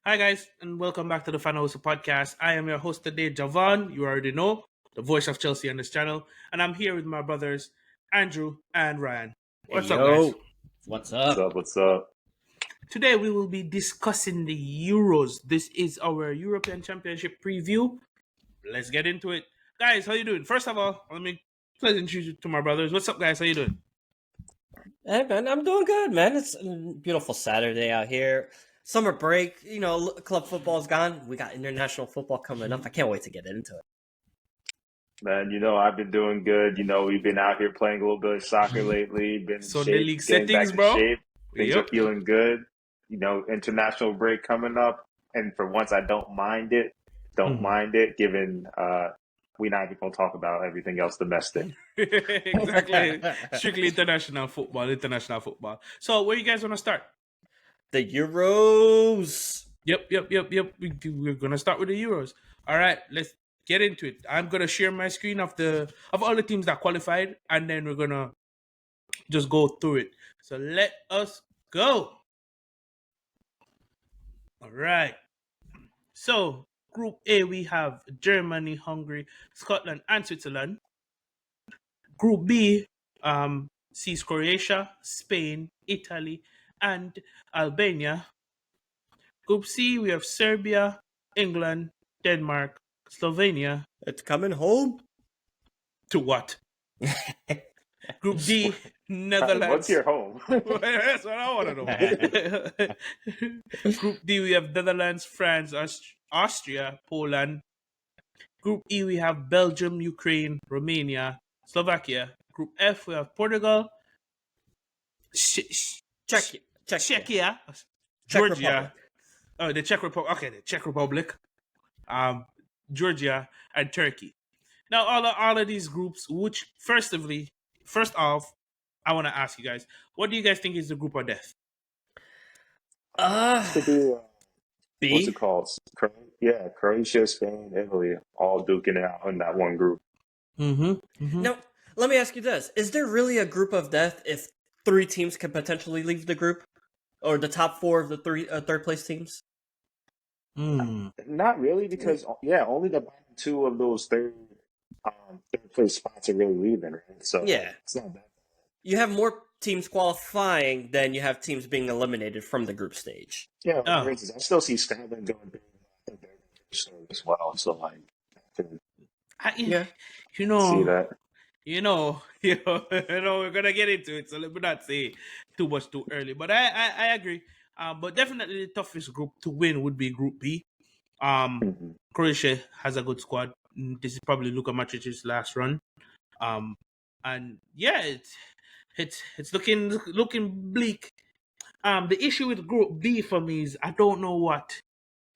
Hi, guys, and welcome back to the Fan House Podcast. I am your host today, Javon. You already know, the voice of Chelsea on this channel. And I'm here with my brothers, Andrew and Ryan. Hey, What's up, guys? what's What's up? up? What's up? Today, we will be discussing the Euros. This is our European Championship preview. Let's get into it. Guys, how you doing? First of all, let me pleasant introduce you to my brothers. What's up, guys? How you doing? Hey, man, I'm doing good, man. It's a beautiful Saturday out here. Summer break, club football's gone. We got international football coming up. I can't wait to get into it. Man, I've been doing good. We've been out here playing a little bit of soccer lately, been in Sunday shape, league getting settings, back in bro. shape. Things Yep. are feeling good. International break coming up. And for once, I don't mind it. Given we're not even going to talk about everything else domestic. Exactly. Strictly international football. So, where you guys want to start? The Euros. Yep. We're gonna start with the Euros. All right, let's get into it. I'm gonna share my screen of all the teams that qualified, and then we're gonna just go through it. So let us go. All right. So Group A, we have Germany, Hungary, Scotland, and Switzerland. Group B sees Croatia, Spain, Italy, and Albania. Group C, we have Serbia, England, Denmark, Slovenia. It's coming home. To what? Group D, Netherlands. What's your home? That's what I want to know. Group D, we have Netherlands, France, Austria, Poland. Group E, we have Belgium, Ukraine, Romania, Slovakia. Group F, we have Portugal, Czechia, Georgia. Oh, the Czech Republic. Okay, the Czech Republic, Georgia, and Turkey. Now, all of these groups, which first off, I want to ask you guys, what do you guys think is the group of death? To be, B. what's it called? Croatia, Spain, Italy, all duking it out in that one group. Mm-hmm. Now, let me ask you this: is there really a group of death if 3 teams can potentially leave the group, or the top 4 of the third place teams? Not really, because only the bottom 2 of those third place spots are really leaving, right? So Yeah. it's not that. You have more teams qualifying than you have teams being eliminated from the group stage. Yeah, Oh. for instance, I still see Scotland going big as well. So like, I can Yeah. see that. We're gonna get into it, so let me not say too much too early. But I agree. But definitely the toughest group to win would be Group B. Croatia has a good squad. This is probably Luka Modric's last run. And yeah, it's looking bleak. The issue with Group B for me is I don't know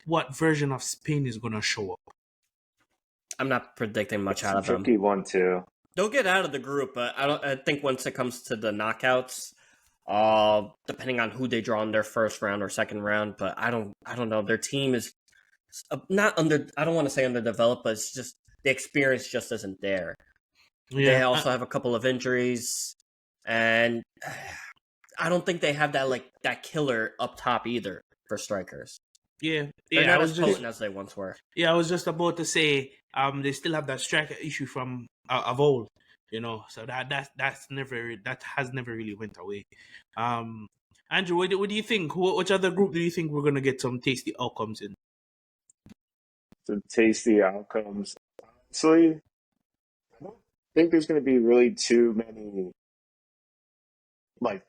what version of Spain is gonna show up. I'm not predicting much It's out a of them. tricky one too. They'll get out of the group, but I think once it comes to the knockouts, depending on who they draw in their first round or second round, but I don't know. Their team is not under. I don't want to say underdeveloped, but it's just the experience just isn't there. Yeah, They also have a couple of injuries, and I don't think they have that killer up top either for strikers. They're They're I not was as just potent as they once were. I was just about to say they still have that striker issue from of old, so that has never really went away. Andrew, what do you think? Which other group do you think we're gonna get some tasty outcomes in? Some tasty outcomes. Honestly, I don't think there's going to be really too many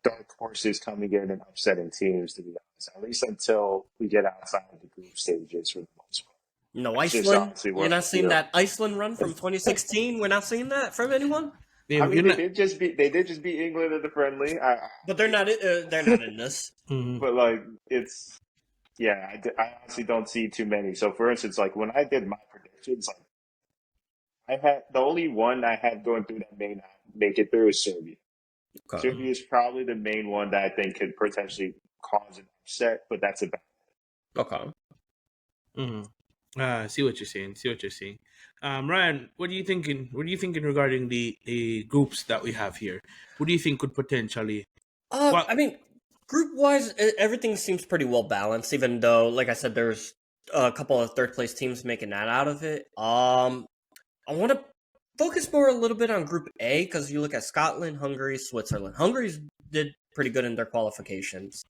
dark horses coming in and upsetting teams, to be honest. At least until we get outside of the group stages for the most part. No, That's just Iceland. honestly You're what I not seeing feel. that Iceland run from 2016. We're not seeing that from anyone. Yeah, I mean, they did just beat England in the friendly. But they're not. They're not in this. But it's I honestly don't see too many. So for instance, when I did my predictions, I had the only one I had going through that may not make it through is Serbia. Okay. Serbia is probably the main one that I think could potentially cause an upset, but that's about it. Okay. See what you're saying. Ryan, what are you thinking? What are you thinking regarding the groups that we have here? What do you think could potentially? I mean, Group wise, everything seems pretty well balanced. Even though, like I said, there's a couple of third place teams making that out of it. I want to focus more a little bit on Group A because you look at Scotland, Hungary, Switzerland. Hungary did pretty good in their qualifications.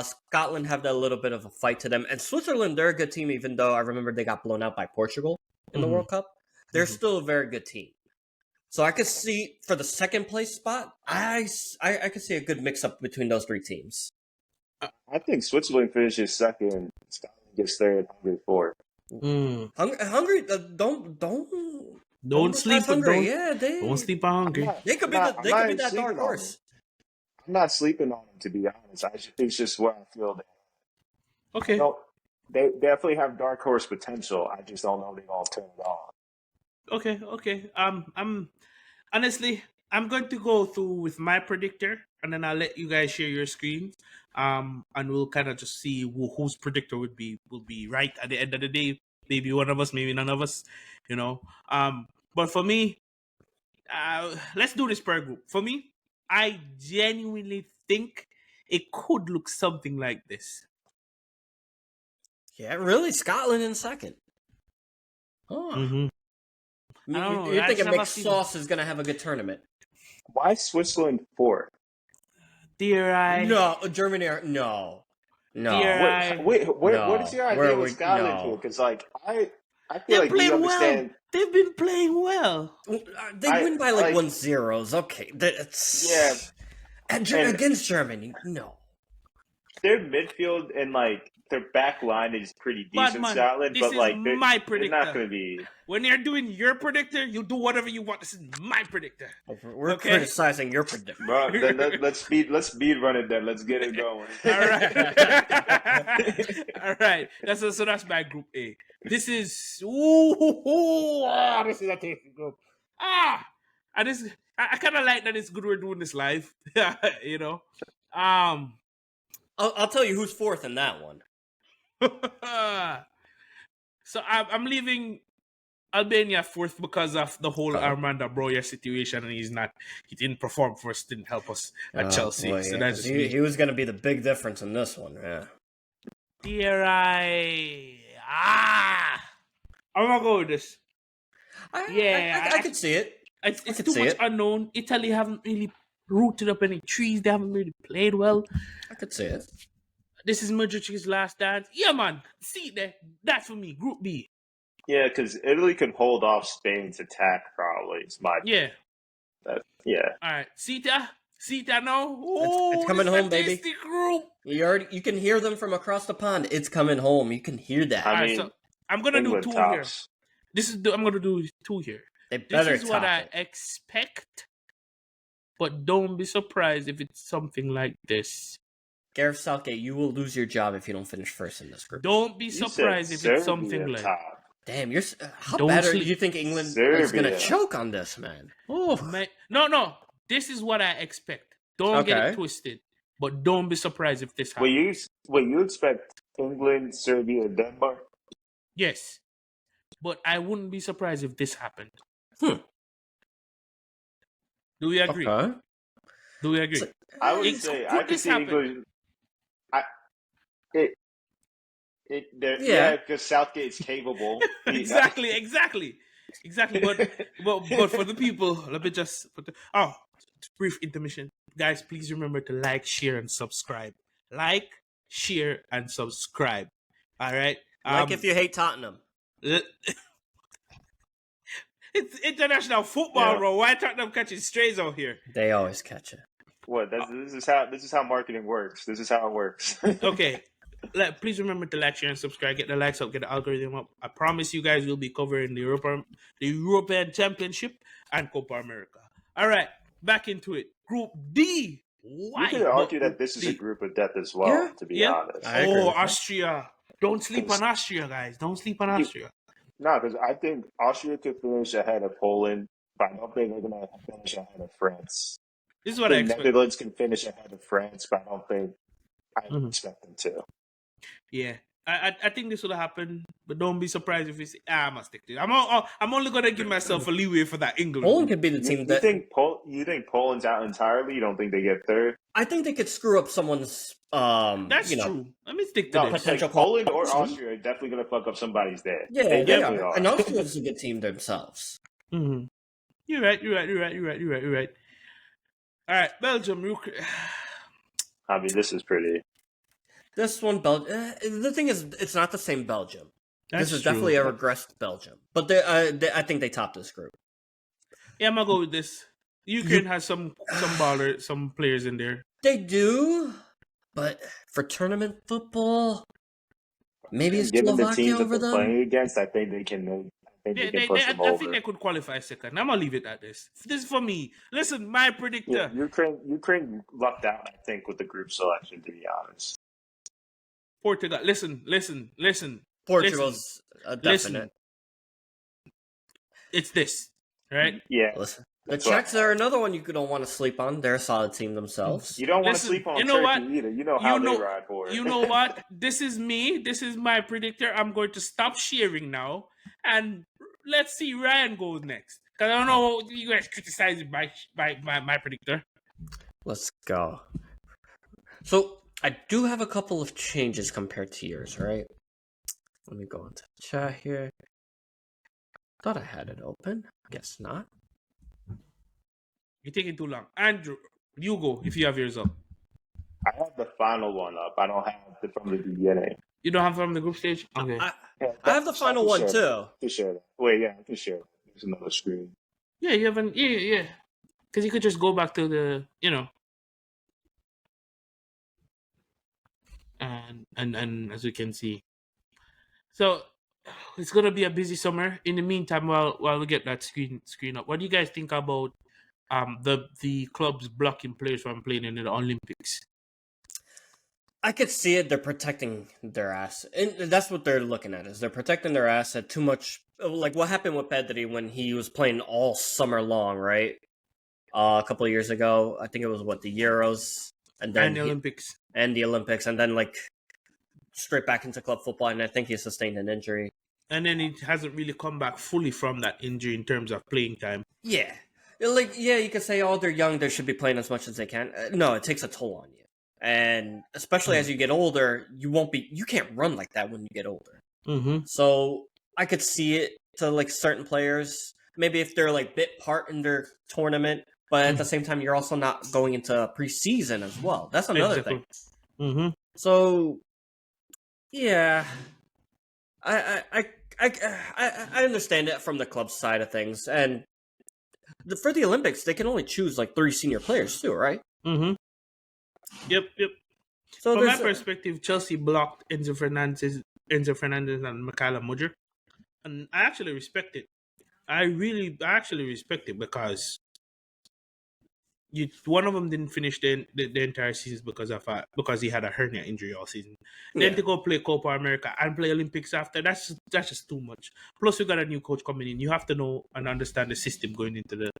Scotland have that little bit of a fight to them, and Switzerland, they're a good team. Even though I remember they got blown out by Portugal in the World Cup, they're still a very good team. So I could see for the second place spot, I could see a good mix up between those three teams. I think Switzerland finishes second. Scotland gets third. Hungary fourth. Hungary, Don't sleep on Hungary. Don't sleep on Hungary. They could be that dark horse. I'm not sleeping on them, to be honest. I just think it's just where I feel that. Okay. They definitely have dark horse potential. I just don't know they're gonna turn it on. Okay. I'm honestly, I'm going to go through with my predictor, and then I'll let you guys share your screens. And we'll kind of just see whose predictor will be right at the end of the day. Maybe one of us, maybe none of us, you know. But for me, let's do this per group. For me, I genuinely think it could look something like this. Yeah, really, Scotland in second. Oh. Mm-hmm. You're thinking Mixed Sauce is going to have a good tournament. Why Switzerland fourth? No, Germany no. Wait, what is your idea with Scotland here? Because I feel like you understand. Well. They've been playing well. They win by 1-0. Okay, against Germany, no. Their midfield and their back line is pretty decent, Scotland, but they're not going to be. When you're doing your predictor, you do whatever you want. This is my predictor. We're criticizing your predictor. Bro, let's speed run it then. Let's get it going. All right. All right. So that's my group A. This is this is a tasty group. And this I kind of like that it's good we're doing this live. You know. I'll tell you who's fourth in that one. So I'm leaving Albania fourth because of the whole Armando Broja situation, and he didn't perform for us, didn't help us at Chelsea. Boy, so yeah, that's he was going to be the big difference in this one. Yeah. I'm gonna go with this. I could see it. It's too much unknown. Italy haven't really rooted up any trees. They haven't really played well. I could see it. This is Modric's last dance. Yeah, man. See there. That's for me. Group B. Yeah, because Italy could hold off Spain's attack. Probably it's my yeah. All right, Sita now. It's coming home, baby. Group. You can hear them from across the pond. It's coming home. You can hear that. I mean, so I'm gonna do two tops. here. I'm gonna do two here. This is what I expect, but don't be surprised if it's something like this. Gareth Southgate, you will lose your job if you don't finish first in this group. Don't be surprised if it's something like. Damn, how bad do you think England is going to choke on this, man? Oh man, no. This is what I expect. Don't get it twisted, but don't be surprised if this happens. You expect England, Serbia, Denmark? Yes, but I wouldn't be surprised if this happened. Do we agree? Okay. Do we agree? So, I would say I could see England. Because Southgate's capable. Exactly. But for the people, let me just brief intermission, guys. Please remember to like, share, and subscribe. Like, share, and subscribe. All right. If you hate Tottenham. It's international football, bro. Why Tottenham catching strays out here? They always catch it. What? This is how marketing works. This is how it works. Okay. Please remember to like, share, and subscribe. Get the likes up, get the algorithm up. I promise you guys will be covering the European Championship and Copa America. All right, back into it. Group D. Why? You could argue that this is a group of death as well, to be honest. Austria. Don't sleep on Austria, guys. Don't sleep on Austria. No, because I think Austria could finish ahead of Poland, but I don't think they're going to finish ahead of France. This is what I expect. The Netherlands can finish ahead of France, but I don't think I expect them to. Yeah. I think this will happen, but don't be surprised if we say, I must stick to it. I'm only gonna give myself a leeway for that England. Poland could be the team that you think Poland's out entirely? You don't think they get third? I think they could screw up someone's. That's true. Let me stick to this. potential Poland or Austria are definitely gonna fuck up somebody's day. Yeah, they definitely are. And Austria's a good team themselves. Mm-hmm. You're right. All right, Belgium. I mean, this is pretty. This one, the thing is, it's not the same Belgium. This is true. definitely a regressed Belgium. But I think they topped this group. Yeah, I'm gonna go with this. Ukraine has some players in there. They do, but for tournament football, maybe it's given the Slovakia teams over that they're them. playing against, I think they can. I think they could qualify second. I'm gonna leave it at this. This is for me. Listen, my predictor. Yeah, Ukraine lucked out, I think, with the group selection. To be honest, Portugal. Listen. Portugal's a definite. Listen. It's this, right? Yeah. Listen. The Czechs are another one you don't want to sleep on. They're a solid team themselves. You don't want to sleep on Turkey either. You know how they ride for it. You know what? This is me. This is my predictor. I'm going to stop sharing now. And let's see Ryan goes next. Because I don't know you guys criticize my predictor. Let's go. So I do have a couple of changes compared to yours, right? Let me go into the chat here. Thought I had it open. Guess not. You're taking too long. Andrew, you go if you have yours up. I have the final one up. I don't have it from the beginning. You don't have it from the group stage? Okay. I have the final one too. I can share that. Wait, yeah, I can share that. There's another screen. Yeah, you haven't. Yeah. Because you could just go back to the, and as we can see. So it's gonna be a busy summer. In the meantime, while we get that screen up, what do you guys think about the clubs blocking players from playing in the Olympics? I could see it. They're protecting their ass, and that's what they're looking at. Is they're protecting their asset too much. Like what happened with Pedri when he was playing all summer long, right? A couple of years ago, I think it was the Euros and then the Olympics, and then straight back into club football, and I think he sustained an injury. And then he hasn't really come back fully from that injury in terms of playing time. Yeah, you could say, they're young, they should be playing as much as they can. No, it takes a toll on you. And especially as you get older, you can't run like that when you get older. Mm-hmm. So I could see it to certain players, maybe if they're bit part in their tournament, but at the same time, you're also not going into preseason as well. That's another thing. Mm-hmm. So, yeah, I understand it from the club side of things, and for the Olympics, they can only choose 3 senior players too, right? Mm-hmm. Yep. So from my perspective, Chelsea blocked Enzo Fernandez and Mikhailo Mudryk, and I actually respect it. I actually respect it because one of them didn't finish the entire season because he had a hernia injury all season. Then to go play Copa America and play Olympics after, that's just too much. Plus, we got a new coach coming in. You have to know and understand the system going into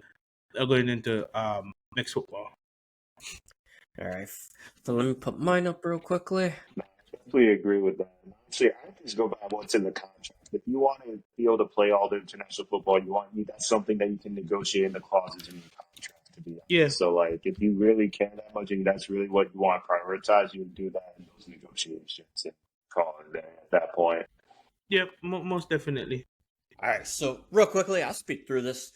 next football. All right, so let me put mine up real quickly. I completely agree with that. Actually, I just go by what's in the contract. If you want to be able to play all the international football that's something that you can negotiate in the clauses in your contract. To be honest. Yeah. So, if you really care that much and that's really what you want to prioritize, you do that in those negotiations and call it there at that point. Yep, most definitely. All right, so real quickly, I'll speed through this.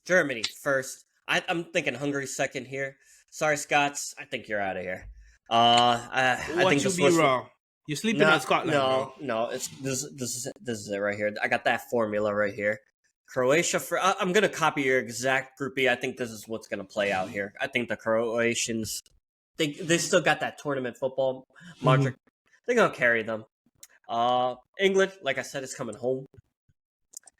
Germany first. I'm thinking Hungary second here. Sorry, Scots. I think you're out of here. I think you be wrong. You're sleeping on Scotland. No. It's this is it right here. I got that formula right here. Croatia. I'm gonna copy your exact group B. I think this is what's gonna play out here. I think the Croatians, they still got that tournament football. Modric, they're gonna carry them. England, like I said, is coming home.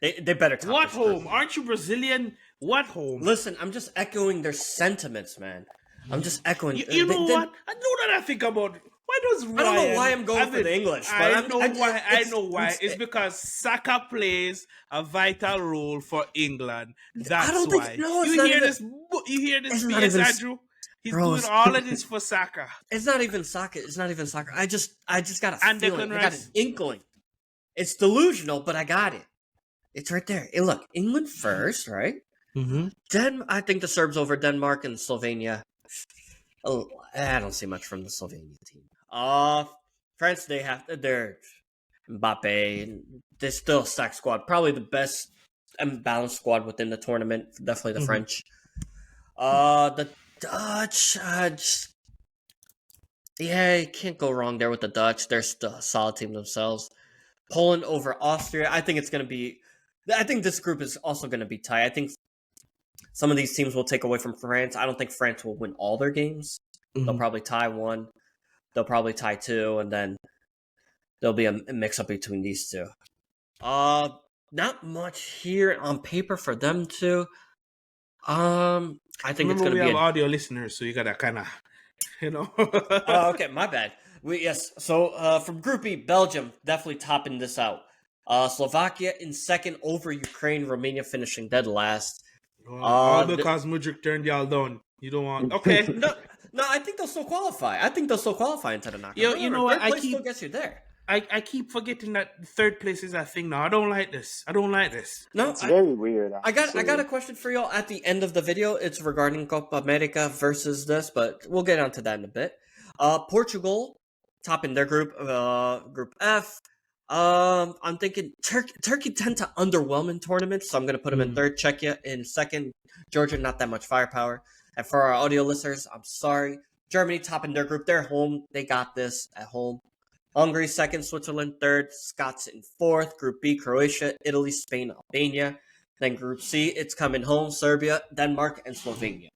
They better. What home? Group. Aren't you Brazilian? What home? Listen, I'm just echoing their sentiments, man. I'm just echoing. You know what? I know that I think about. Why does Ryan? I don't know why I'm going for the English. But I know why. It's because Saka plays a vital role for England. That's why. You hear this? You hear this, BS, Andrew? He's Bro, doing all of this for Saka. It's not even soccer. It's not even soccer. I just got a And feeling. Declan I got an Rice. inkling. It's delusional, but I got it. It's right there. Hey, look, England first, right? Mm-hmm. I think the Serbs over Denmark and Slovenia. Oh, I don't see much from the Slovenia team. France, they're Mbappe. They're still a stacked squad. Probably the best and balanced squad within the tournament. Definitely the French. The Dutch. Yeah, you can't go wrong there with the Dutch. They're still a solid team themselves. Poland over Austria. I think this group is also going to be tight. I think some of these teams will take away from France. I don't think France will win all their games. They'll probably tie one. They'll probably tie two, and then there'll be a mix-up between these two. Not much here on paper for them two. I think it's going to be have audio listeners, so you gotta kind of, Oh, okay, my bad. So from Group E, Belgium definitely topping this out. Slovakia in second over Ukraine, Romania finishing dead last. all because Mudryk turned y'all down. You don't want okay. No, I think they'll still qualify. I think they'll still qualify into the knockout. You know what? Third place still gets you there. I keep forgetting that third place is a thing now. I don't like this. No, It's very weird. I got a question for y'all at the end of the video. It's regarding Copa America versus this, but we'll get onto that in a bit. Portugal topping their group, Group F. I'm thinking Turkey tend to underwhelm in tournaments, so I'm gonna put them in third. Czechia in second. Georgia not that much firepower. And for our audio listeners, I'm sorry. Germany topping their group. They're home. They got this at home. Hungary second, Switzerland third, Scots in fourth. Group B, Croatia, Italy, Spain, Albania. Then Group C, it's coming home, Serbia, Denmark, and Slovenia.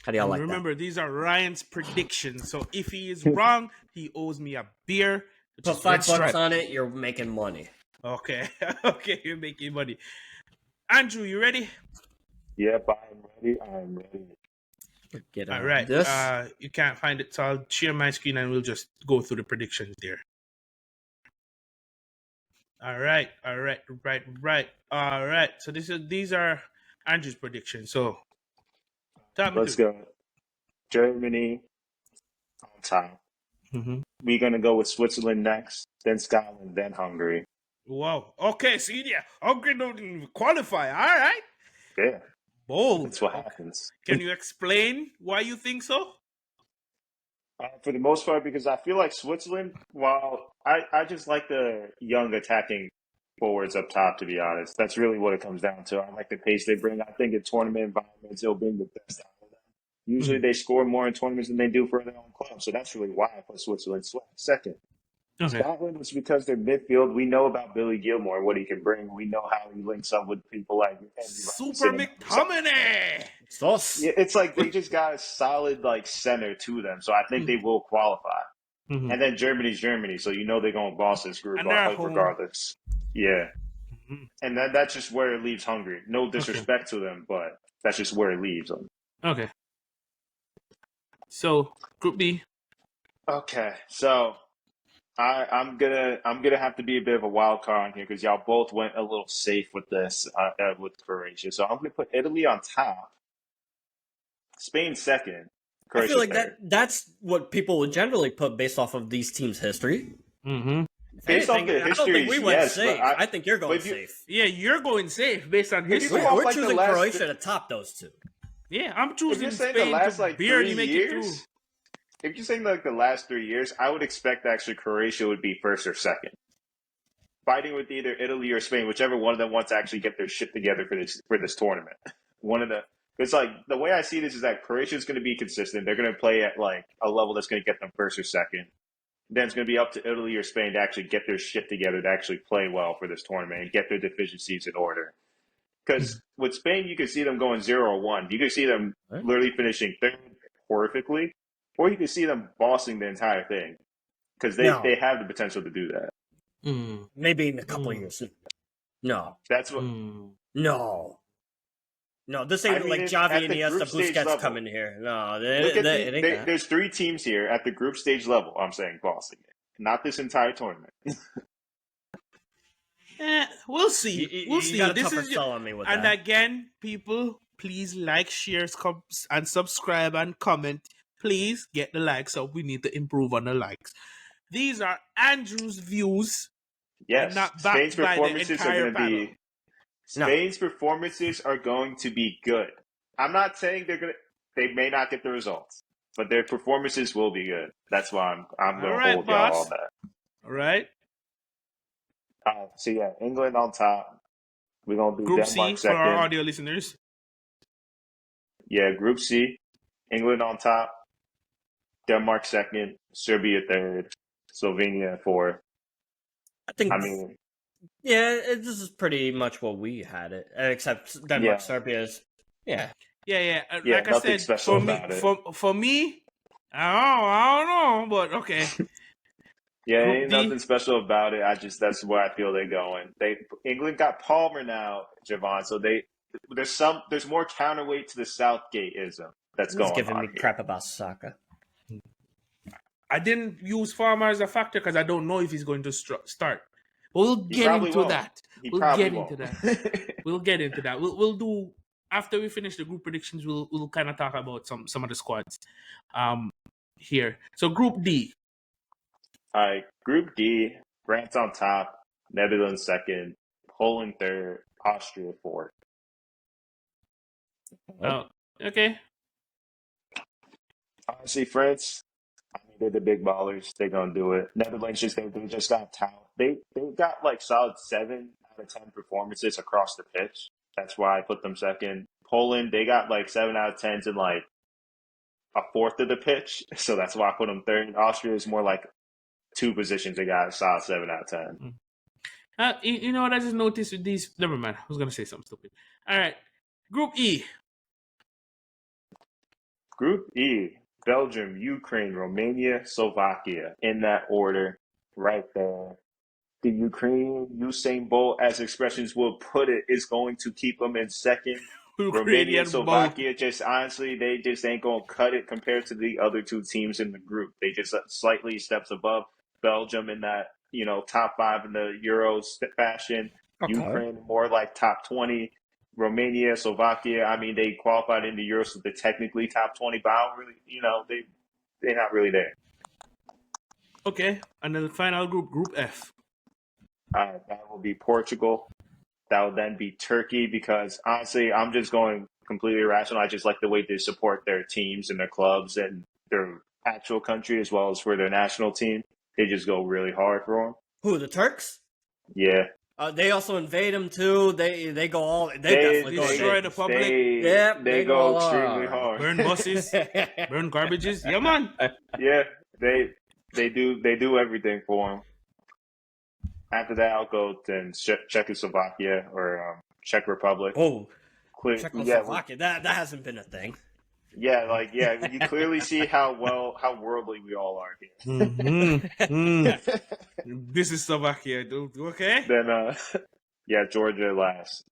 How do y'all like Remember, these are Ryan's predictions, so if he is wrong, he owes me a beer. Put $5 on it, you're making money. Okay, okay, you're making money. Andrew, you ready? Yep, I'm ready. Get All right. This. You can't find it, so I'll share my screen and we'll just go through the predictions there. All right. So these are Andrew's predictions. So let's go. Germany on top. Mm-hmm. We're gonna go with Switzerland next, then Scotland, then Hungary. Wow. Okay. So yeah, Hungary don't even qualify. All right. Yeah. Bold. That's what happens. Can you explain why you think so? For the most part, because I feel like Switzerland, while I just like the young attacking forwards up top, to be honest. That's really what it comes down to. I like the pace they bring. I think in tournament environments, they'll bring the best out of them. Usually they score more in tournaments than they do for their own club. So that's really why I put Switzerland second. Okay. Scotland was because their midfield, we know about Billy Gilmore, what he can bring. We know how he links up with people like Super McTominay. It's like they just got a solid center to them. So I think they will qualify. Mm-hmm. And then Germany's Germany, so you know they're going to boss this group regardless. Yeah. Mm-hmm. And that's just where it leaves Hungary. No disrespect to them, but that's just where it leaves them. Okay. So Group B. Okay, so I'm gonna have to be a bit of a wild card on here because y'all both went a little safe with this with Croatia. So I'm gonna put Italy on top, Spain second. Croatia I feel like third. that's what people would generally put based off of these teams' history. Mm-hmm. Based off the history, I don't think we went safe. I think you're going safe. Yeah, you're going safe based on history. We're choosing Croatia to top those two. Yeah, I'm choosing Spain the last to barely make it through. If you're saying the last 3 years, I would expect actually Croatia would be first or second, fighting with either Italy or Spain, whichever one of them wants to actually get their shit together for this tournament. It's like the way I see this is that Croatia is going to be consistent. They're going to play at a level that's going to get them first or second. Then it's going to be up to Italy or Spain to actually get their shit together to actually play well for this tournament and get their deficiencies in order. Because with Spain, you can see them going 0-1. You can see them literally finishing third horrifically. Or you can see them bossing the entire thing because they have the potential to do that. Maybe in a couple of years. No. That's what. No. This ain't like Javi and Iniesta, Busquets come in here. No, there's 3 teams here at the group stage level, I'm saying, bossing it. Not this entire tournament. We'll see. We'll see. This is sell on me with and that. Again, people, please like, share, and subscribe and comment. please get the likes up. We need to improve on the likes. These are Andrew's views. Yes, And not Spain's backed by the performances are entire going to panel. be. Spain's performances are going to be good. I'm not saying they may not get the results, but their performances will be good. That's why I'm going to hold y'all on that. All right. So yeah, England on top. We're going to do Group Denmark C second. for our audio listeners. Yeah, Group C. England on top. Denmark second. Serbia third. Slovenia fourth. This is pretty much what we had it, except Denmark, Serbia's. Yeah. Like I said, for me, I don't know, but okay. Yeah, ain't nothing special about it. That's where I feel they're going. England got Palmer now, Javon. So there's more counterweight to the Southgate-ism that's going on. He's giving me crap about soccer. I didn't use Farmer as a factor because I don't know if he's going to start. We'll get into that. We'll get into that. We'll do after we finish the group predictions. We'll kind of talk about some of the squads here. So Group D. All right, Group D. France on top, Netherlands second, Poland third, Austria fourth. Oh, okay. Honestly, France, they're the big ballers. They're gonna do it. Netherlands they just got talent. They got like solid 7 out of 10 performances across the pitch. That's why I put them second. Poland, they got like 7 out of 10s in like a fourth of the pitch, so that's why I put them third. Austria is more like 2 positions. They got a solid 7 out of 10. You know what I just noticed with these? Never mind. I was gonna say something stupid. All right, Group E. Group E. Belgium, Ukraine, Romania, Slovakia. In that order, right there. The Ukraine Usain Bolt, as expressions will put it, is going to keep them in second. Romania and Slovakia, they just ain't going to cut it compared to the other 2 teams in the group. They just slightly steps above Belgium in that, top 5 in the Euros fashion. Okay. Ukraine more like top 20. Romania, Slovakia, they qualified in the Euros, so they're technically top 20, but I don't really, they're not really there. Okay, and then the final group, Group F. That will be Portugal. That will then be Turkey, because honestly, I'm just going completely irrational. I just like the way they support their teams and their clubs and their actual country as well as for their national team. They just go really hard for them. Who, the Turks? Yeah. They also invade them too. They go all. They definitely destroy the public. They go extremely hard. Burn buses, burn garbages. Yeah, man. Yeah, they do everything for them. After that, I'll go to Czechoslovakia or Czech Republic. Oh, Czechoslovakia. That hasn't been a thing. Yeah, you clearly see how worldly we all are here. This is Slovakia, dude. Okay. Then, Georgia last.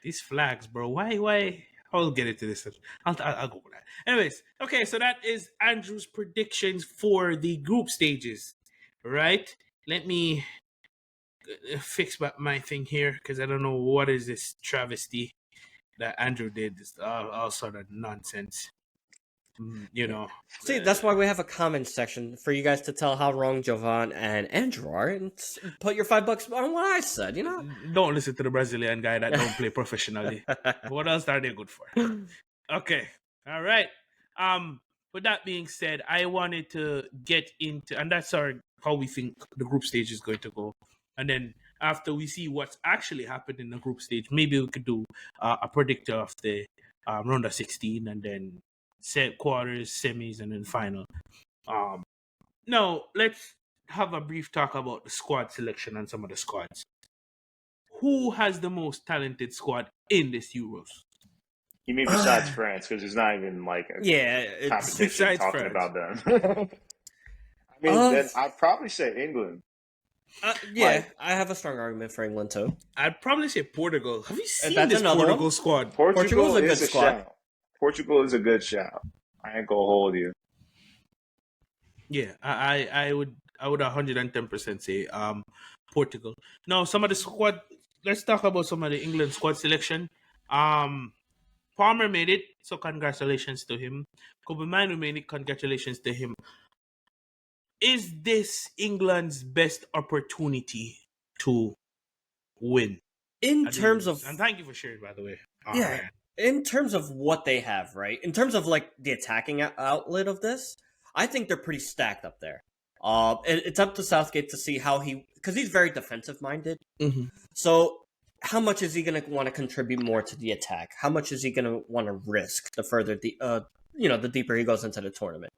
These flags, bro. Why? I'll get into this. I'll go with that. Anyways, okay. So that is Andrew's predictions for the group stages. Right? Let me fix my thing here because I don't know what is this travesty that Andrew did. This all sort of nonsense. See, that's why we have a comment section for you guys to tell how wrong Javon and Andrew are, and put your $5 on what I said. Don't listen to the Brazilian guy that don't play professionally. What else are they good for? Okay, all right. With that being said, I wanted to get into, and that's how we think the group stage is going to go, and then after we see what's actually happened in the group stage, maybe we could do a predictor of the round of 16, and then set quarters, semis, and then final. Now, let's have a brief talk about the squad selection and some of the squads. Who has the most talented squad in this Euros? You mean besides France? Because it's not even like a competition talking France. About them. Then I'd probably say England. I have a strong argument for England too. I'd probably say Portugal. Have you seen this Portugal squad? Portugal is a good squad. Shout. Portugal is a good shout. I ain't gonna hold you. Yeah, I would 110% say Portugal. Now, some of the squad. Let's talk about some of the England squad selection. Palmer made it, so congratulations to him. Kobe Manu made it, congratulations to him. Is this England's best opportunity to win? In terms of, and thank you for sharing, by the way. Yeah. In terms of what they have, right? In terms of like the attacking outlet of this, I think they're pretty stacked up there. It's up to Southgate to see how because he's very defensive minded. Mm-hmm. So how much is he going to want to contribute more to the attack? How much is he going to want to risk the further the deeper he goes into the tournament?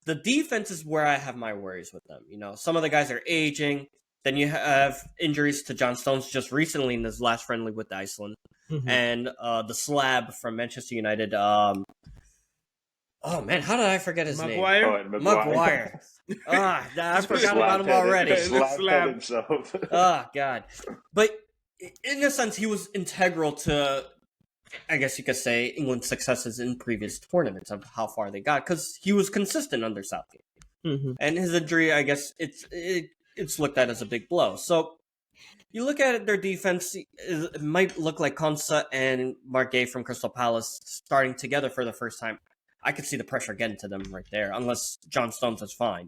The defense is where I have my worries with them. Some of the guys are aging. Then you have injuries to John Stones just recently in his last friendly with Iceland. Mm-hmm. And the slab from Manchester United. Oh, man, how did I forget his name? Maguire. I forgot about him already. Slab himself. Oh, God. But in a sense, he was integral to, I guess you could say, England's successes in previous tournaments of how far they got, because he was consistent under Southgate. Mm-hmm. And his injury, I guess, it's looked at as a big blow. So you look at their defense, it might look like Konsa and Mark Gay from Crystal Palace starting together for the first time. I could see the pressure getting to them right there, unless John Stones is fine.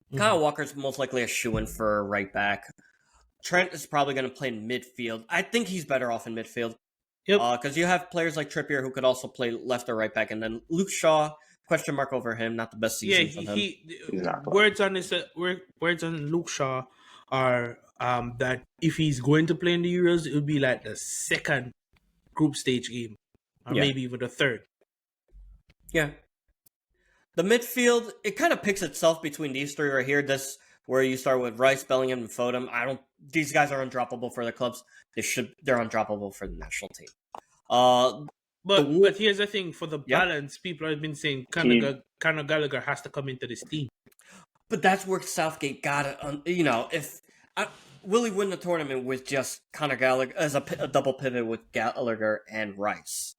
Mm-hmm. Kyle Walker's most likely a shoo-in for right back. Trent is probably going to play in midfield. I think he's better off in midfield. Yep. Because you have players like Trippier who could also play left or right back, and then Luke Shaw, question mark over him, not the best season for him. Words on Luke Shaw are that if he's going to play in the Euros, it would be like the second group stage game, or maybe even the third. Yeah. The midfield, it kind of picks itself between these three right here. This where you start with Rice, Bellingham, and Foden. These guys are undroppable for the clubs. They're undroppable for the national team. But here's the thing: for the balance, people have been saying Conor Gallagher has to come into this team. But that's where Southgate got it. Will he win the tournament with just Conor Gallagher as a double pivot with Gallagher and Rice,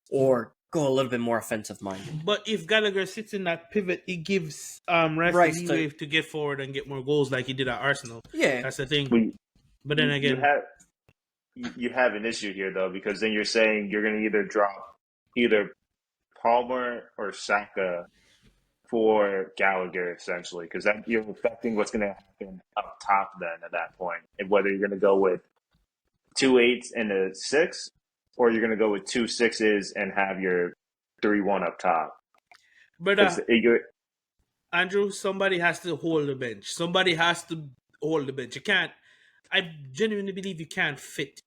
or go a little bit more offensive minded? But if Gallagher sits in that pivot, it gives Rice the leeway to get forward and get more goals like he did at Arsenal. Yeah, that's the thing. But then again, you have an issue here though, because then you're saying you're going to either drop either Palmer or Saka for Gallagher, essentially, because that you're affecting what's going to happen up top then at that point, and whether you're going to go with 2 8s and a 6, or you're going to go with 2 6s and have your 3-1 up top. But Andrew, somebody has to hold the bench. Somebody has to hold the bench. You can't. I genuinely believe you can't fit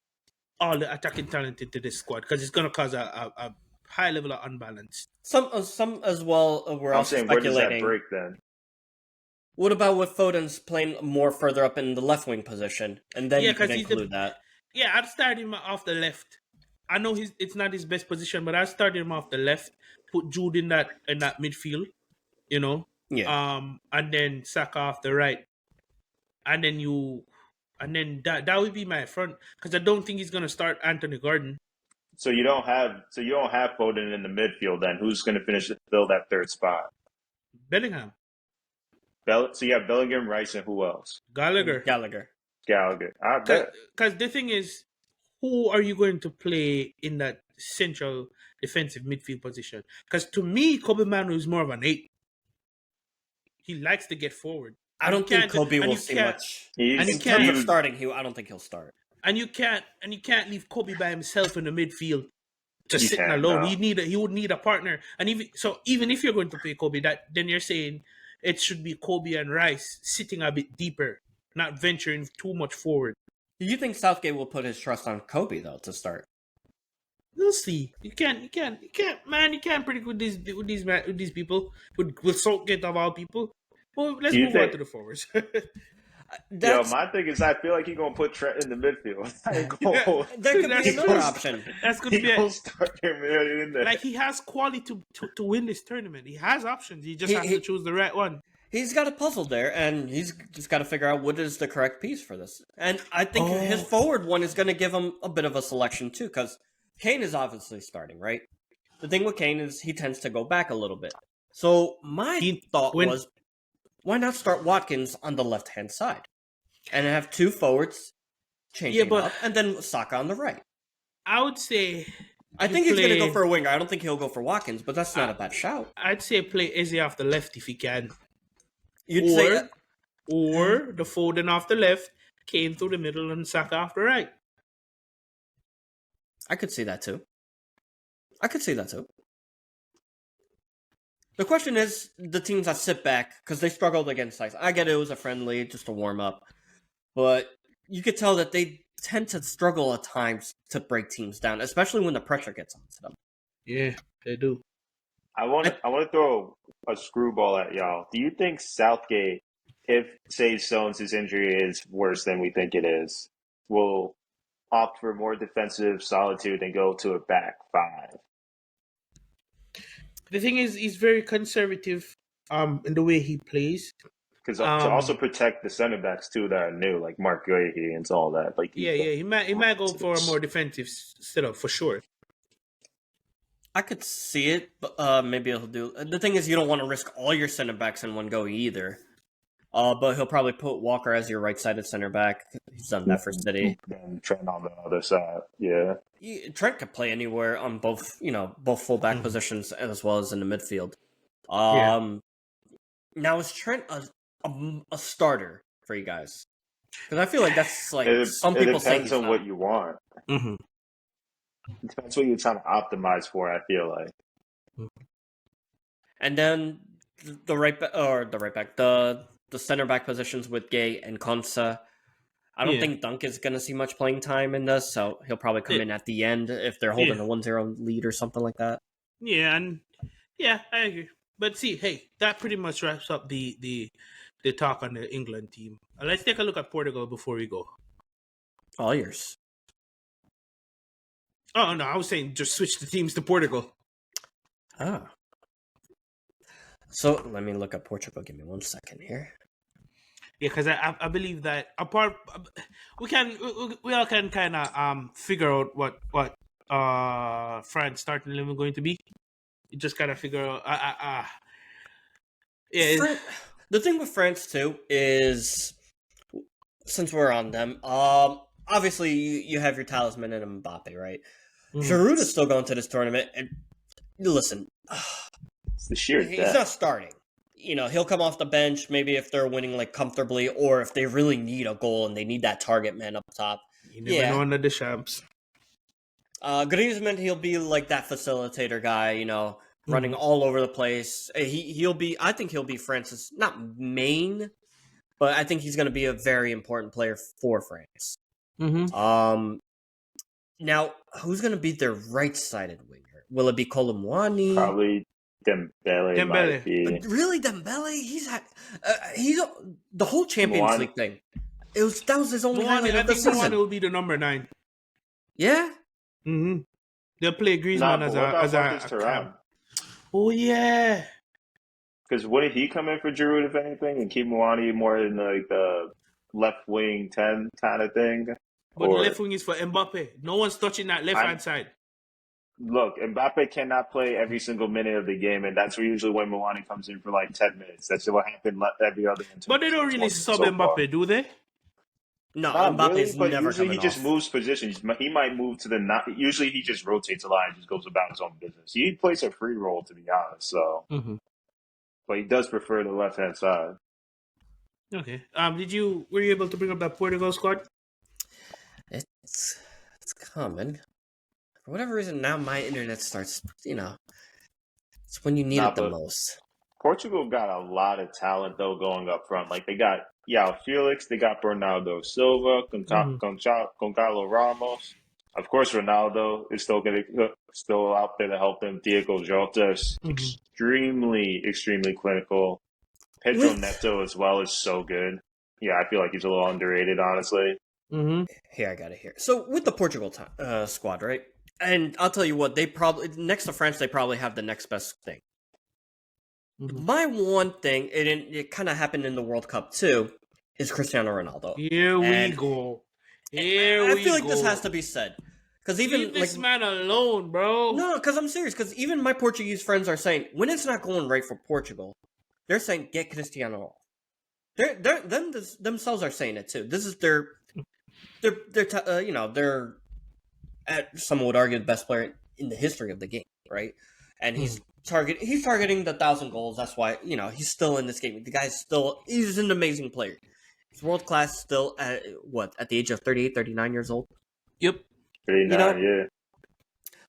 all the attacking talent into this squad, because it's going to cause a high level of unbalance. Some as well. I'm saying, where does that break then? What about with Foden's playing more further up in the left wing position, and then you can include that? Yeah, I'd start him off the left. I know it's not his best position, but I started him off the left. Put Jude in that midfield, Yeah. And then Saka off the right, and then that would be my front, because I don't think he's gonna start Anthony Gordon. So you don't have Foden in the midfield then. Who's going to fill that third spot? Bellingham. So you have Bellingham, Rice, and who else? Gallagher. Because the thing is, who are you going to play in that central defensive midfield position? Because to me, Kobe Manu is more of an 8. He likes to get forward. I don't think Kobe will see much. In terms of starting, I don't think he'll start. And you can't leave Kobe by himself in the midfield, just sitting alone. No. He would need a partner. And even if you're going to play Kobe, then you're saying it should be Kobe and Rice sitting a bit deeper, not venturing too much forward. Do you think Southgate will put his trust on Kobe though to start? We'll see. You can't predict with these people. With Southgate of all people. Well, let's move on to the forwards. My thing is, I feel like he's gonna put Trent in the midfield. There could be another option. That's gonna be in there. Like, he has quality to win this tournament. He has options. He just has to choose the right one. He's got a puzzle there, and he's just got to figure out what is the correct piece for this. And I think his forward one is going to give him a bit of a selection too, because Kane is obviously starting, right? The thing with Kane is he tends to go back a little bit. So my thought was, why not start Watkins on the left-hand side and have 2 forwards changing up, and then Saka on the right? I would say I think he's going to go for a winger. I don't think he'll go for Watkins, but that's not a bad shout. I'd say play Eze off the left if he can. Or the Foden off the left, Kane through the middle, and Saka off the right. I could see that too. The question is the teams that sit back, because they struggled against Ice. I get it was a friendly, just a warm-up. But you could tell that they tend to struggle at times to break teams down, especially when the pressure gets onto them. Yeah, they do. I want to throw a screwball at y'all. Do you think Southgate, if, say, Stones' injury is worse than we think it is, will opt for more defensive solitude and go to a back five? The thing is, he's very conservative in the way he plays. Because to also protect the center backs too that are new, like Mark Guehi and all that. Like he might go for a more defensive setup for sure. I could see it, but maybe he'll do. The thing is, you don't want to risk all your center backs in one go either. But he'll probably put Walker as your right-sided center back. He's done that for City. And Trent on the other side, yeah. Trent could play anywhere on both full-back positions as well as in the midfield. Now, is Trent a starter for you guys? Because I feel like that's like some people say. It depends on what you want. Mm-hmm. It depends what you're trying to optimize for. I feel like. And then the center back positions with Gay and Konsa. I don't think Dunk is going to see much playing time in this, so he'll probably come in at the end if they're holding a 1-0 lead or something like that. Yeah, I agree. But see, hey, that pretty much wraps up the talk on the England team. Let's take a look at Portugal before we go. All yours. Oh, no, I was saying just switch the teams to Portugal. Ah. So, let me look at Portugal. Give me 1 second here. Yeah, because I believe that we all can kind of figure out what France starting 11 going to be. You just gotta figure out. The thing with France too is, since we're on them, obviously you have your talisman in Mbappe, right? Mm-hmm. Giroud is still going to this tournament, and listen, it's the sheer he's death. Not starting. He'll come off the bench maybe if they're winning like comfortably, or if they really need a goal and they need that target man up top. You never know under the champs. Griezmann, he'll be like that facilitator guy, running all over the place. I think he'll be France's, not main, but I think he's going to be a very important player for France. Mm-hmm. Now, who's going to be their right-sided winger? Will it be Colomwani? Probably Dembele. Might be. Really, Dembele? He's the whole Champions League thing. That was his only highlight of the season. Moani will be the number 9. Yeah. Mm-hmm. They'll play Griezmann as a Oh yeah. Because wouldn't he come in for Giroud if anything, and keep Moani more in like the left wing 10 kind of thing? But the left wing is for Mbappe. No one's touching that left hand side. Look, Mbappe cannot play every single minute of the game, and that's usually when Moani comes in for like 10 minutes. That's what happened every other. But they don't really sub Mbappe, do they? No, Mbappe's really, never usually coming he just off. moves positions. He might move to the usually he just rotates a lot and just goes about his own business. He plays a free role, to be honest. So, but he does prefer the left hand side. Okay. Were you able to bring up that Portugal squad? It's coming. For whatever reason, now my internet starts. It's when you need it the most. Portugal got a lot of talent though going up front. Like they got Felix, they got Bernardo Silva, Goncalo Ramos. Of course, Ronaldo is still out there to help them. Diego Jota is extremely clinical. Pedro Neto as well is so good. Yeah, I feel like he's a little underrated, honestly. Mm-hmm. Here, I got it here. So with the Portugal squad, right? And I'll tell you what, they probably next to France, they probably have the next best thing. My one thing, it kind of happened in the World Cup too, is Cristiano Ronaldo. Here we go. I feel like this has to be said. Because even leave this man alone, bro. No, because I'm serious. Because even my Portuguese friends are saying, when it's not going right for Portugal, they're saying, get Cristiano off. They themselves are saying it too. This is they're someone would argue the best player in the history of the game, right? And he's targeting the 1,000 goals. That's why he's still in this game. The guy's he's an amazing player. He's world class still at the age of 38, 39 years old. Yep. 39, yeah.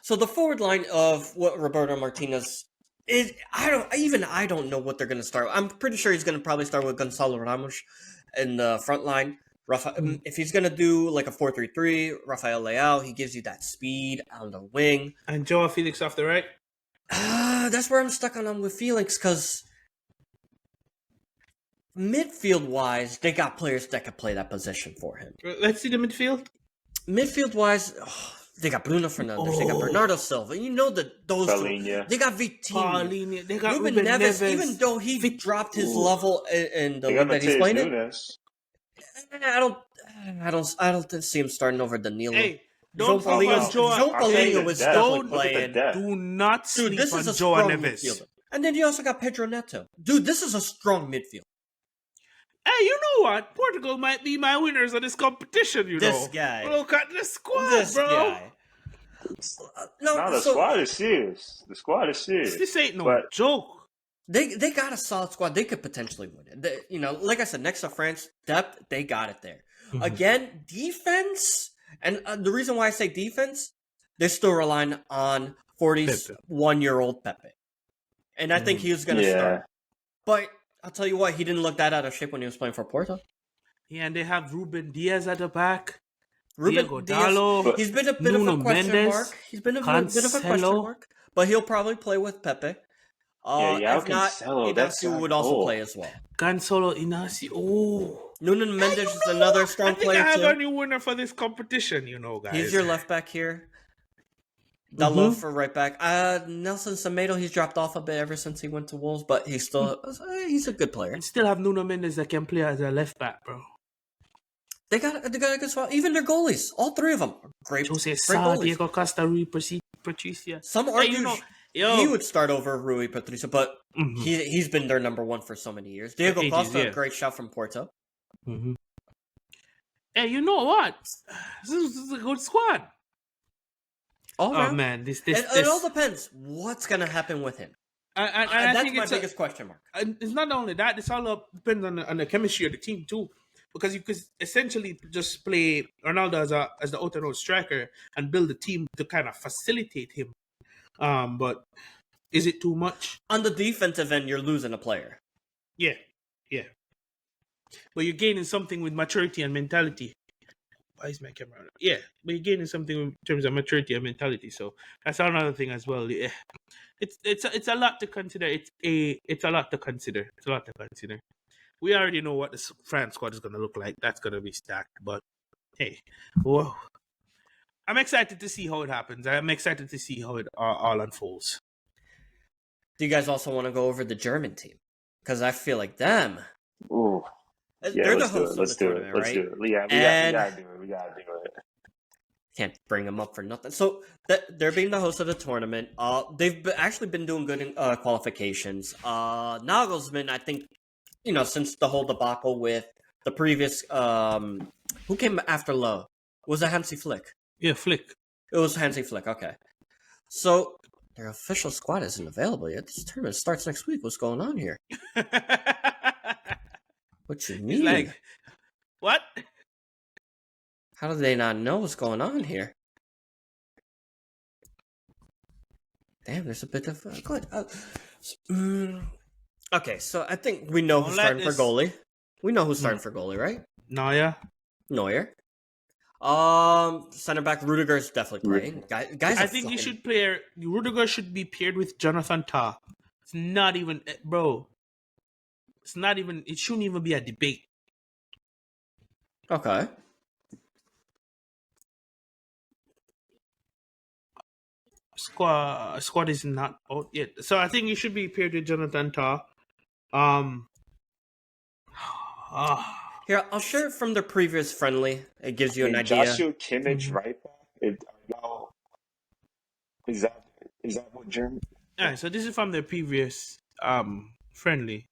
So the forward line of what Roberto Martinez is, I don't know what they're going to start. I'm pretty sure he's going to probably start with Gonzalo Ramos in the front line. If he's going to do like a 4-3-3, Rafael Leao, he gives you that speed on the wing. And Joao Felix off the right? That's where I'm stuck on with Felix, because midfield-wise, they got players that could play that position for him. Let's see the midfield. Midfield-wise, they got Bruno Fernandes, they got Bernardo Silva. You know that those two. They got Vitinha. They got Ruben Neves, even though he dropped his level in the league that he's playing in. I don't see him starting over Danilo. Hey, don't João Paulinho was definitely playing. Do not sleep this on is a Joao strong Neves. midfielder. And then you also got Pedro Neto. Dude, this is a strong midfield. Hey, you know what? Portugal might be my winners of this competition, This guy. Look at the squad, bro. The squad is serious. The squad is serious. This ain't no joke. They got a solid squad. They could potentially win it. Like I said, next to France, depth, they got it there. Mm-hmm. Again, defense, and the reason why I say defense, they're still relying on 41-year-old Pepe. And I think he was going to start. But I'll tell you what, he didn't look that out of shape when he was playing for Porto. Yeah, and they have Ruben Diaz at the back. Diego Dallo. He's been a bit of a question mark. He's been a bit of a question mark. But he'll probably play with Pepe. If not, Inacio would also play as well. Gonzalo Inacio. Oh. Nuno Mendes is another strong player, I have a new winner for this competition, guys. He's your left back here. Dalot for right back. Nelson Semedo, he's dropped off a bit ever since he went to Wolves, but he's a good player. And still have Nuno Mendes that can play as a left back, bro. They got a good spot. Even their goalies, all three of them, great goalies. Diego Costa, Rui Patricia. Some argue he would start over Rui Patricia, but he's been their number one for so many years. Diego Costa, a great shot from Porto. Mm-hmm. Hey, you know what? This is a good squad. Oh man, it all depends. What's gonna happen with him? And that's think my biggest question mark. And it's not only that; it's all depends on the chemistry of the team too. Because you could essentially just play Ronaldo as the out-and-out striker and build a team to kind of facilitate him. But is it too much? On the defensive end, you're losing a player. Yeah. But you're gaining something with maturity and mentality. Why is my camera on? Yeah, but you're gaining something in terms of maturity and mentality. So that's another thing as well. Yeah. It's a lot to consider. It's a lot to consider. We already know what the France squad is going to look like. That's going to be stacked. But hey, whoa. I'm excited to see how it happens. I'm excited to see how it all unfolds. Do you guys also want to go over the German team? Because I feel like them. Ooh. They're the hosts of the tournament, right? Let's do it. Yeah, we gotta do it. Can't bring them up for nothing. So they're being the host of the tournament. They've actually been doing good in qualifications. Nagelsmann, I think, since the whole debacle with the previous, who came after Lowe? Was it Hansi Flick? Yeah, Flick. It was Hansi Flick. Okay, so their official squad isn't available yet. This tournament starts next week. What's going on here? What you mean? Like, what? How do they not know what's going on here? Damn, there's a bit of good. Okay, so I think we know who's starting for goalie. We know who's starting for goalie, right? Neuer. Center back Rudiger is definitely playing. Guys, I think he should play. Rudiger should be paired with Jonathan Tah. It's not even, bro. It's not even. It shouldn't even be a debate. Okay. Squad is not out yet, so I think you should be paired with Jonathan Tah. Here, I'll share it from the previous friendly. It gives you an idea. Joshua Kimmich right back. Is that what German? Yeah, so this is from the previous friendly.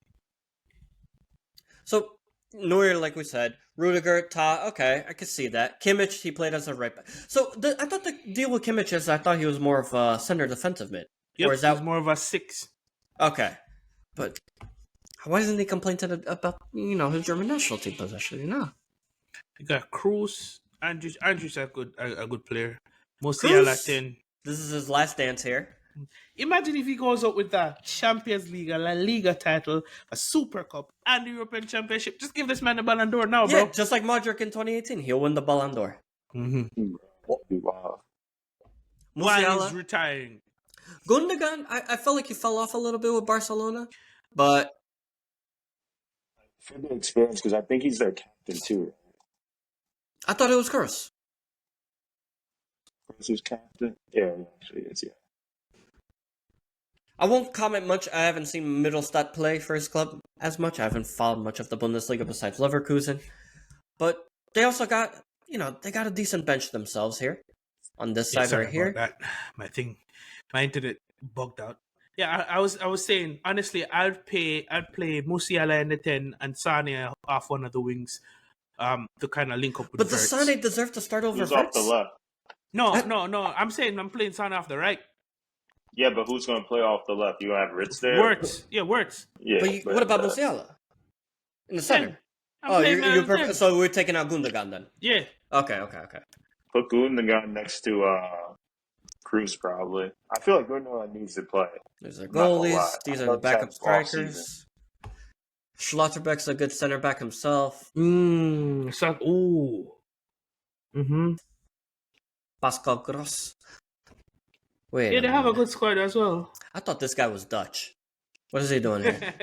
So Neuer, like we said, Rudiger, Ta. Okay, I can see that. Kimmich, he played as a right back. So I thought the deal with Kimmich is I thought he was more of a center defensive mid. Yep, or is that he's more of a 6. okay? But why doesn't he complain about his German national team position? You got Cruz. Andrew's a good player. Musiala 10. This is his last dance here. Imagine if he goes up with the Champions League, a La Liga title, a Super Cup, and the European Championship. Just give this man the Ballon d'Or now, bro. Yeah, just like Modric in 2018, he'll win the Ballon d'Or. Mm-hmm. Wow. While he's retiring. Gundogan, I felt like he fell off a little bit with Barcelona, but For the experience, because I think he's their captain too. I thought it was Kroos. Who's captain? Yeah, actually, it's yeah. I won't comment much. I haven't seen Mittelstadt play for his club as much. I haven't followed much of the Bundesliga besides Leverkusen. But they also got, they got a decent bench themselves here. On this side right here. That. My internet bugged out. Yeah, I was saying, honestly, I'd play Musiala in the 10 and Sane off one of the wings to kind of link up with But Wirtz. does Sane deserve to start over Who's Wirtz? off the left? No. I'm saying I'm playing Sane off the right. Yeah, but who's going to play off the left? You going to have Ritz there? Wirtz. Yeah, Wirtz. Yeah. But what about Musiala? In the center? So we're taking out Gundogan then? Yeah. Okay. Put Gundogan next to Cruz probably. I feel like Gundogan needs to play. There's our goalies. These are the backup strikers. Schlotterbeck's a good center back himself. Pascal Gross. Wait. Yeah, they have a good squad as well. I thought this guy was Dutch. What is he doing here?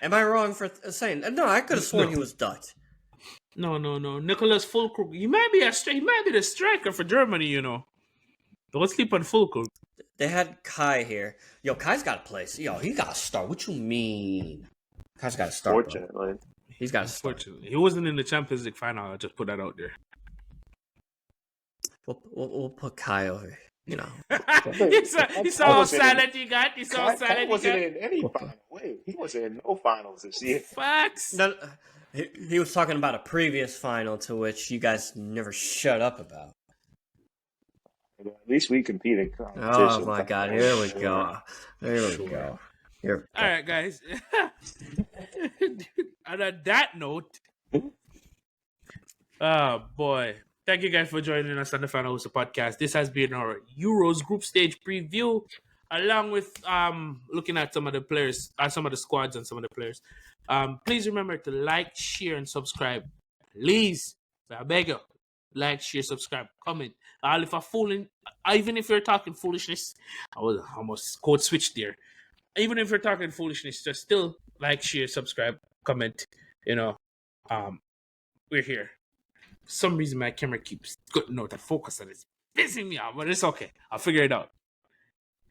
Am I wrong for saying? No, I could have sworn he was Dutch. No. Nicholas Füllkrug. He might be the striker for Germany. Don't sleep on Füllkrug. They had Kai here. Yo, Kai's got to play. Yo, he got to start. What you mean? Kai's got to start. Fortunately, he's got to start. Unfortunately, he wasn't in the Champions League final. I'll just put that out there. We'll put Kai over. He saw how silent he got. He saw how silent he got. He wasn't in any final. Wait, he wasn't in no finals this year. Facts. No, he was talking about a previous final to which you guys never shut up about. At least we competed. Oh my God! Here we go. Here. All right, guys. And on that note, oh boy. Thank you guys for joining us on the Final Host podcast. This has been our Euros group stage preview, along with looking at some of the players, some of the squads and some of the players. Please remember to like, share, and subscribe. Please, I beg you, like, share, subscribe, comment. Even if you're talking foolishness, I was almost code switched there. Even if you're talking foolishness, just still like, share, subscribe, comment. We're here. For some reason, my camera keeps cutting out and focus on it. It's pissing me off, but it's okay. I'll figure it out.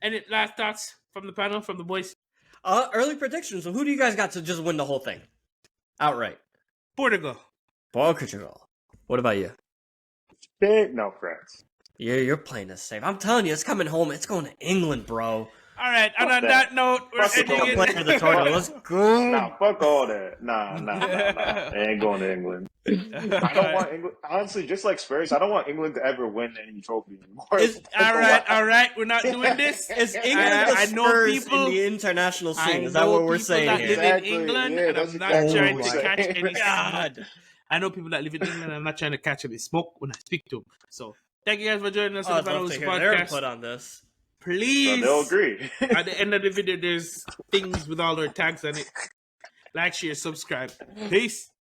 Any last thoughts from the panel, from the boys? Early predictions. So who do you guys got to just win the whole thing? Outright. Portugal. Portugal. What about you? No, France. You're playing this safe. I'm telling you, it's coming home. It's going to England, bro. All right, and on that note, we're ending it. Let's go. Nah, fuck all that. Nah. I ain't going to England. I don't want England. Honestly, just like Spurs, I don't want England to ever win any trophy anymore. All right. We're not doing this. Is England the Spurs in the international scene? Is that what we're saying here? Live in England, and I'm not trying to catch any God. I know people that live in England. I'm not trying to catch any smoke when I speak to them. So, thank you guys for joining us on the Final Host podcast. Put on this. Please. So they'll agree. At the end of the video, there's things with all our tags on it. Like, share, subscribe. Peace.